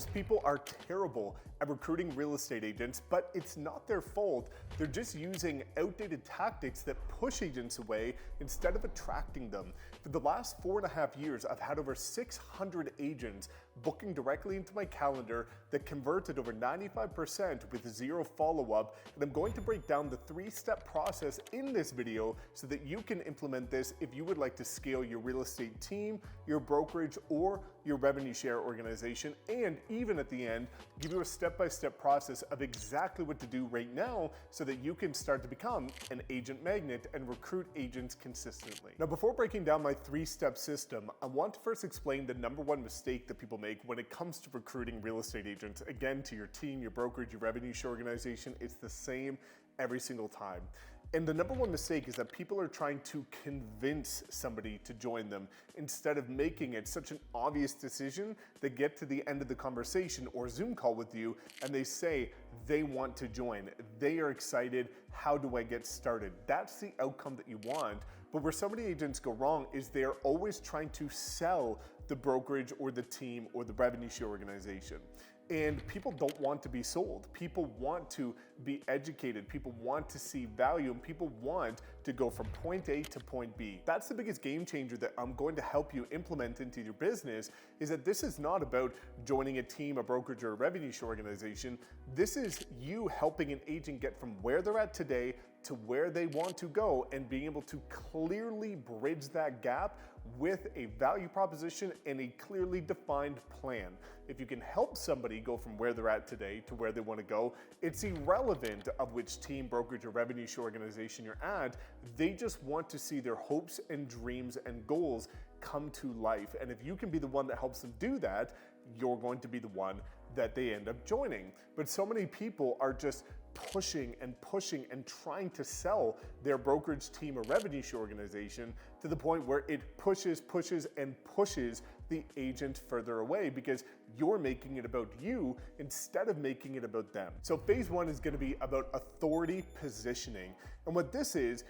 Most people are terrible at recruiting real estate agents, but it's not their fault. They're just using outdated tactics that push agents away instead of attracting them. For the last 4.5 years, I've had over 600 agents booking directly into my calendar that converted over 95% with zero follow-up, and I'm going to break down the 3-step process in this video so that you can implement this if you would like to scale your real estate team, your brokerage, or your revenue share organization, and even at the end, give you a step-by-step process of exactly what to do right now so that you can start to become an agent magnet and recruit agents consistently. Now, before breaking down my 3-step system, I want to first explain the number one mistake that people make when it comes to recruiting real estate agents. Again, to your team, your brokerage, your revenue share organization, it's the same every single time. And the number one mistake is that people are trying to convince somebody to join them instead of making it such an obvious decision. They get to the end of the conversation or Zoom call with you and they say they want to join. They are excited. How do I get started? That's the outcome that you want. But where so many agents go wrong is they're always trying to sell the brokerage or the team or the revenue share organization. And people don't want to be sold. People want to be educated. People want to see value, and people want to go from point A to point B. That's the biggest game changer that I'm going to help you implement into your business, is that this is not about joining a team, a brokerage, or a revenue share organization. This is you helping an agent get from where they're at today to where they want to go and being able to clearly bridge that gap with a value proposition and a clearly defined plan. If you can help somebody go from where they're at today to where they want to go, it's irrelevant of which team, brokerage, or revenue share organization you're at. They just want to see their hopes and dreams and goals come to life. And if you can be the one that helps them do that, you're going to be the one that they end up joining. But so many people are just pushing and trying to sell their brokerage team or revenue share organization to the point where it pushes the agent further away because you're making it about you instead of making it about them. So phase 1 is going to be about authority positioning. And what this is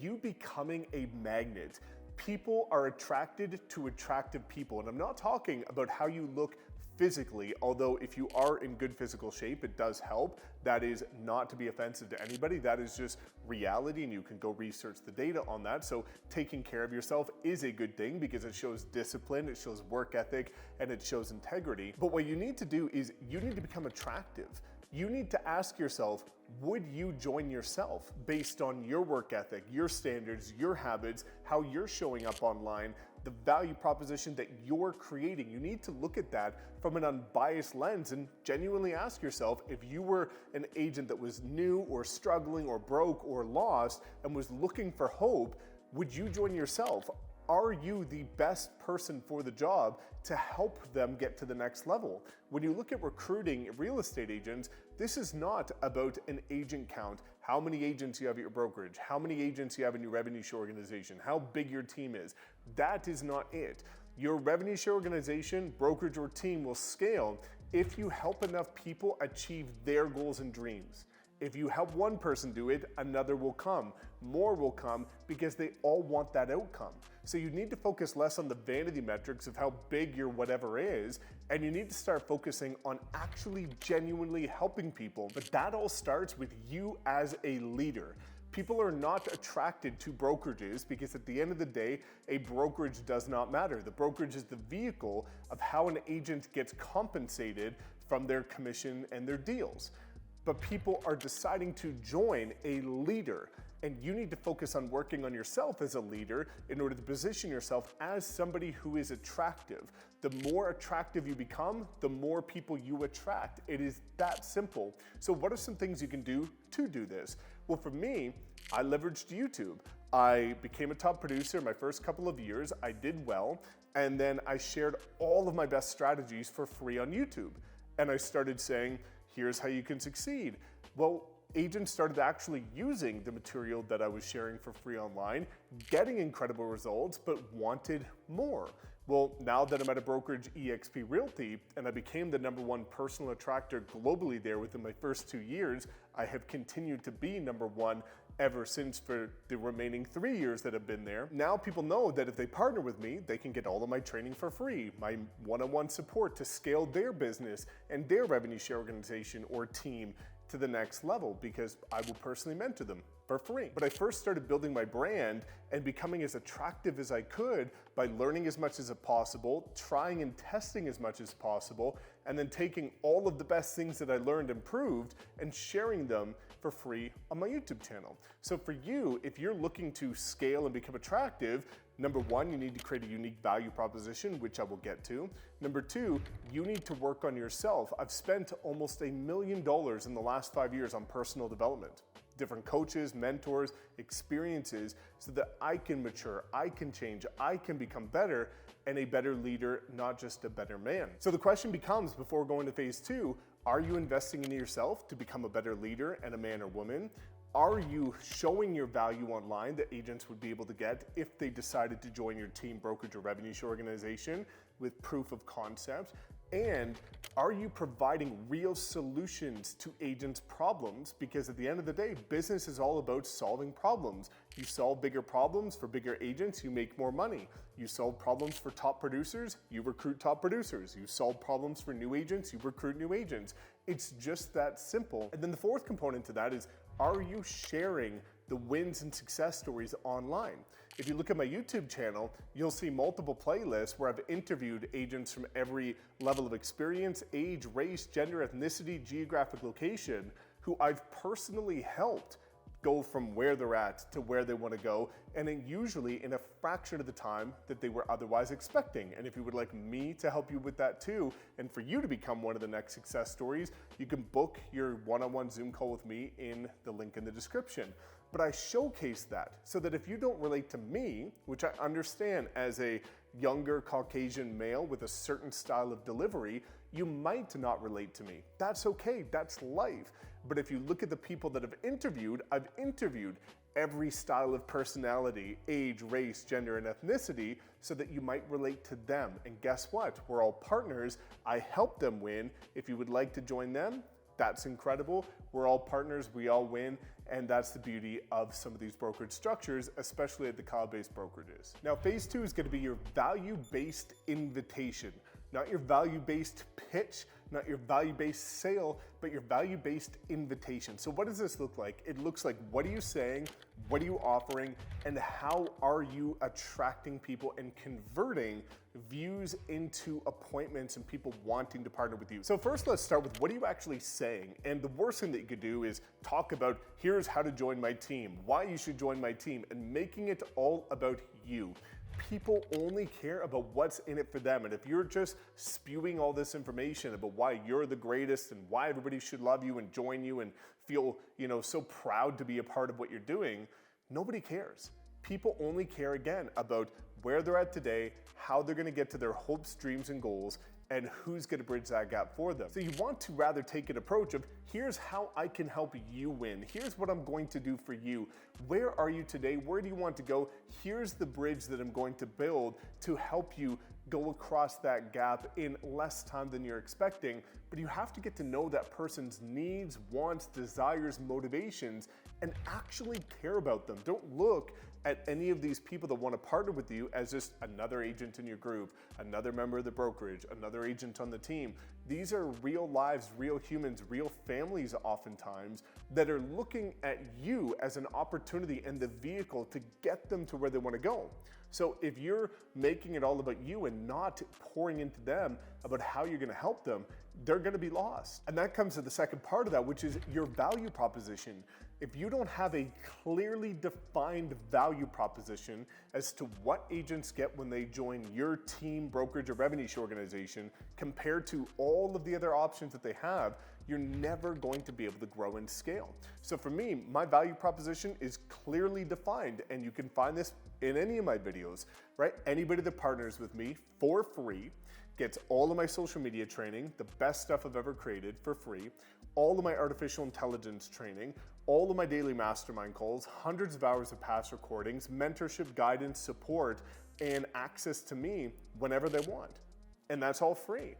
you becoming a magnet. People are attracted to attractive people. And I'm not talking about how you look physically, although if you are in good physical shape, it does help. That is not to be offensive to anybody. That is just reality, and you can go research the data on that. So taking care of yourself is a good thing because it shows discipline, it shows work ethic, and it shows integrity. But what you need to do is you need to become attractive. You need to ask yourself, would you join yourself based on your work ethic, your standards, your habits, how you're showing up online, the value proposition that you're creating? You need to look at that from an unbiased lens and genuinely ask yourself, if you were an agent that was new or struggling or broke or lost and was looking for hope, would you join yourself? Are you the best person for the job to help them get to the next level? When you look at recruiting real estate agents, this is not about an agent count, how many agents you have at your brokerage, how many agents you have in your revenue share organization, how big your team is. That is not it. Your revenue share organization, brokerage, or team will scale if you help enough people achieve their goals and dreams. If you help one person do it, another will come. More will come because they all want that outcome. So you need to focus less on the vanity metrics of how big your whatever is, and you need to start focusing on actually genuinely helping people. But that all starts with you as a leader. People are not attracted to brokerages because at the end of the day, a brokerage does not matter. The brokerage is the vehicle of how an agent gets compensated from their commission and their deals. But people are deciding to join a leader, and you need to focus on working on yourself as a leader in order to position yourself as somebody who is attractive. The more attractive you become, the more people you attract. It is that simple. So what are some things you can do to do this? Well, for me, I leveraged YouTube. I became a top producer in my first couple of years. I did well, and then I shared all of my best strategies for free on YouTube. And I started saying, here's how you can succeed. Well, agents started actually using the material that I was sharing for free online, getting incredible results, but wanted more. Well, now that I'm at a brokerage, eXp Realty, and I became the #1 personal attractor globally there within my first 2 years, I have continued to be #1 ever since for the remaining 3 years that I've been there. Now people know that if they partner with me, they can get all of my training for free, my one-on-one support to scale their business and their revenue share organization or team to the next level, because I will personally mentor them for free. But I first started building my brand and becoming as attractive as I could by learning as much as possible, trying and testing as much as possible, and then taking all of the best things that I learned and proved and sharing them for free on my YouTube channel. So for you, if you're looking to scale and become attractive, number one, you need to create a unique value proposition, which I will get to. Number two, you need to work on yourself. I've spent almost $1 million in the last 5 years on personal development. Different coaches, mentors, experiences, so that I can mature, I can change, I can become better and a better leader, not just a better man. So the question becomes, before going to phase two, are you investing in yourself to become a better leader and a man or woman? Are you showing your value online that agents would be able to get if they decided to join your team, brokerage, or revenue share organization with proof of concept? And are you providing real solutions to agents' problems? Because at the end of the day, business is all about solving problems. You solve bigger problems for bigger agents, you make more money. You solve problems for top producers, you recruit top producers. You solve problems for new agents, you recruit new agents. It's just that simple. And then the fourth component to that is, are you sharing the wins and success stories online? If you look at my YouTube channel, you'll see multiple playlists where I've interviewed agents from every level of experience, age, race, gender, ethnicity, geographic location, who I've personally helped go from where they're at to where they want to go, and then usually in a fraction of the time that they were otherwise expecting. And if you would like me to help you with that too, and for you to become one of the next success stories, you can book your one-on-one Zoom call with me in the link in the description. But I showcase that so that if you don't relate to me, which I understand as a younger Caucasian male with a certain style of delivery, you might not relate to me. That's okay, that's life. But if you look at the people that I've interviewed every style of personality, age, race, gender, and ethnicity, so that you might relate to them. And guess what? We're all partners. I help them win. If you would like to join them, that's incredible. We're all partners, we all win, and that's the beauty of some of these brokerage structures, especially at the cloud-based brokerages. Now, phase two is going to be your value-based invitation, not your value-based pitch, not your value-based sale, but your value-based invitation. So what does this look like? It looks like, what are you saying? What are you offering? And how are you attracting people and converting views into appointments and people wanting to partner with you? So first, let's start with, what are you actually saying? And the worst thing that you could do is talk about, here's how to join my team, why you should join my team, and making it all about you. People only care about what's in it for them. And if you're just spewing all this information about why you're the greatest and why everybody should love you and join you and feel, so proud to be a part of what you're doing, nobody cares. People only care, again, about where they're at today, how they're going to get to their hopes, dreams, and goals, and who's going to bridge that gap for them. So you want to rather take an approach of, here's how I can help you win. Here's what I'm going to do for you. Where are you today? Where do you want to go? Here's the bridge that I'm going to build to help you go across that gap in less time than you're expecting. But you have to get to know that person's needs, wants, desires, motivations, and actually care about them. Don't look at any of these people that want to partner with you as just another agent in your group, another member of the brokerage, another agent on the team. These are real lives, real humans, real families oftentimes that are looking at you as an opportunity and the vehicle to get them to where they want to go. So if you're making it all about you and not pouring into them about how you're going to help them, they're going to be lost. And that comes to the second part of that, which is your value proposition. If you don't have a clearly defined value proposition as to what agents get when they join your team, brokerage, or revenue share organization compared to all of the other options that they have, you're never going to be able to grow and scale. So for me, my value proposition is clearly defined, and you can find this in any of my videos, right? Anybody that partners with me for free gets all of my social media training, the best stuff I've ever created for free, all of my artificial intelligence training, all of my daily mastermind calls, hundreds of hours of past recordings, mentorship, guidance, support, and access to me whenever they want. And that's all free.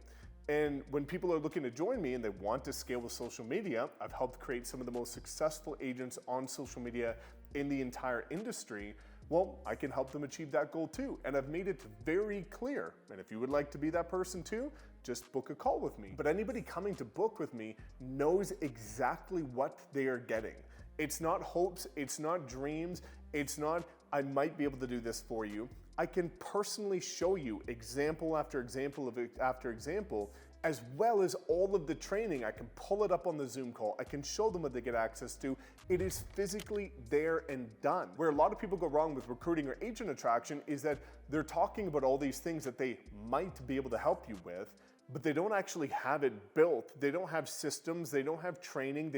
And when people are looking to join me and they want to scale with social media, I've helped create some of the most successful agents on social media in the entire industry. Well, I can help them achieve that goal too. And I've made it very clear. And if you would like to be that person too, just book a call with me. But anybody coming to book with me knows exactly what they are getting. It's not hopes, it's not dreams, it's not, I might be able to do this for you. I can personally show you example after example after example, as well as all of the training. I can pull it up on the Zoom call. I can show them what they get access to. It is physically there and done. Where a lot of people go wrong with recruiting or agent attraction is that they're talking about all these things that they might be able to help you with, but they don't actually have it built. They don't have systems, they don't have training,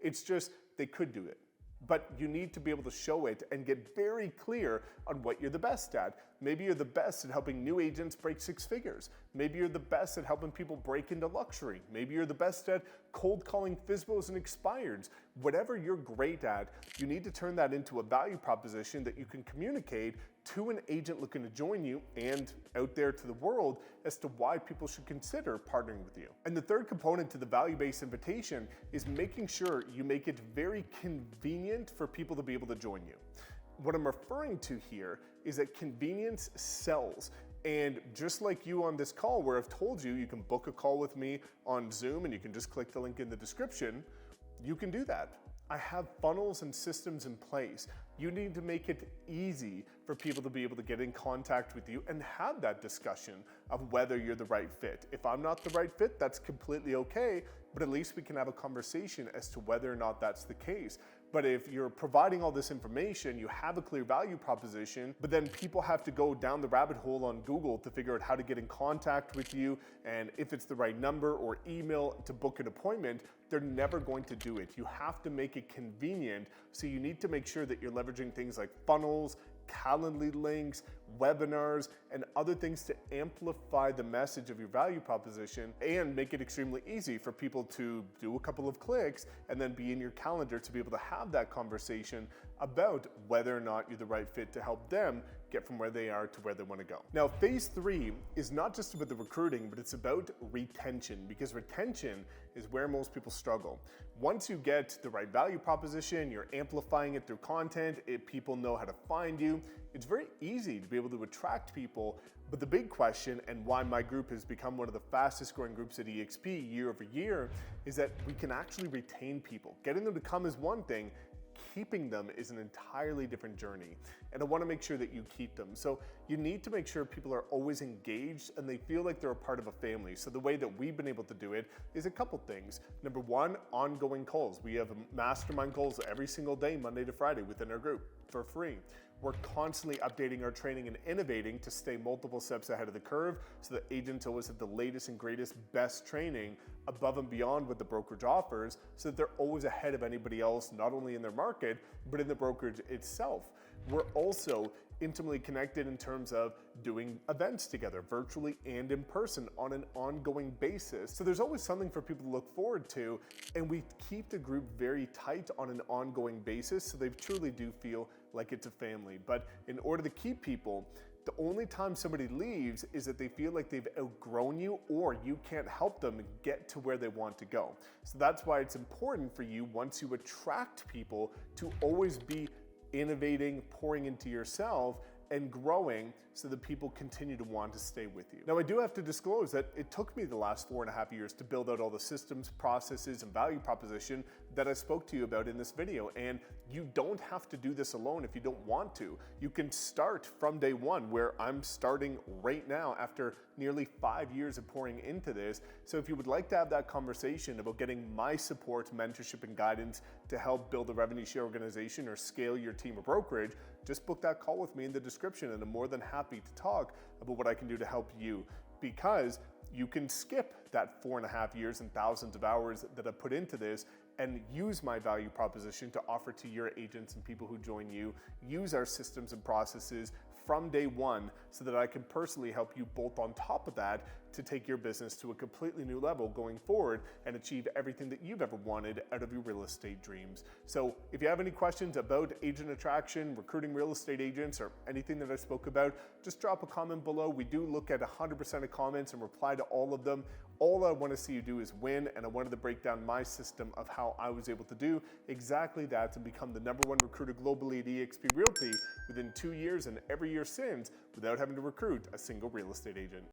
it's just, they could do it. But you need to be able to show it and get very clear on what you're the best at. Maybe you're the best at helping new agents break 6 figures. Maybe you're the best at helping people break into luxury. Maybe you're the best at cold calling FSBOs and expireds. Whatever you're great at, you need to turn that into a value proposition that you can communicate to an agent looking to join you and out there to the world as to why people should consider partnering with you. And the third component to the value-based invitation is making sure you make it very convenient for people to be able to join you. What I'm referring to here is that convenience sells. And just like you on this call where I've told you, you can book a call with me on Zoom and you can just click the link in the description, you can do that. I have funnels and systems in place. You need to make it easy for people to be able to get in contact with you and have that discussion of whether you're the right fit. If I'm not the right fit, that's completely okay, but at least we can have a conversation as to whether or not that's the case. But if you're providing all this information, you have a clear value proposition, but then people have to go down the rabbit hole on Google to figure out how to get in contact with you and if it's the right number or email to book an appointment, they're never going to do it. You have to make it convenient, so you need to make sure that you're leveraging things like funnels, Calendly links, webinars, and other things to amplify the message of your value proposition and make it extremely easy for people to do a couple of clicks and then be in your calendar to be able to have that conversation about whether or not you're the right fit to help them get from where they are to where they want to go. Now, phase 3 is not just about the recruiting, but it's about retention, because retention is where most people struggle. Once you get the right value proposition, you're amplifying it through content, people know how to find you, it's very easy to be able to attract people. But the big question, and why my group has become one of the fastest growing groups at EXP year over year, is that we can actually retain people. Getting them to come is one thing, keeping them is an entirely different journey. And I want to make sure that you keep them. So you need to make sure people are always engaged and they feel like they're a part of a family. So the way that we've been able to do it is a couple things. Number one, ongoing calls. We have Mastermind calls every single day, Monday to Friday within our group for free. We're constantly updating our training and innovating to stay multiple steps ahead of the curve so that agents always have the latest and greatest, best training above and beyond what the brokerage offers, so that they're always ahead of anybody else, not only in their market, but in the brokerage itself. We're also intimately connected in terms of doing events together, virtually and in person, on an ongoing basis. So there's always something for people to look forward to, and we keep the group very tight on an ongoing basis so they truly do feel like it's a family. But in order to keep people, the only time somebody leaves is that they feel like they've outgrown you or you can't help them get to where they want to go. So that's why it's important for you, once you attract people, to always be innovating, pouring into yourself, and growing so that people continue to want to stay with you. Now, I do have to disclose that it took me the last 4.5 years to build out all the systems, processes, and value proposition that I spoke to you about in this video. And you don't have to do this alone if you don't want to. You can start from day one, where I'm starting right now after nearly 5 years of pouring into this. So if you would like to have that conversation about getting my support, mentorship, and guidance to help build a revenue share organization or scale your team or brokerage, just book that call with me in the description, and I'm more than happy to talk about what I can do to help you, because you can skip that 4.5 years and thousands of hours that I put into this and use my value proposition to offer to your agents and people who join you. Use our systems and processes from day one so that I can personally help you bolt on top of that to take your business to a completely new level going forward and achieve everything that you've ever wanted out of your real estate dreams. So if you have any questions about agent attraction, recruiting real estate agents, or anything that I spoke about, just drop a comment below. We do look at 100% of comments and reply to all of them. All I want to see you do is win, and I wanted to break down my system of how I was able to do exactly that and become the #1 recruiter globally at eXp Realty within 2 years and every year since without having to recruit a single real estate agent.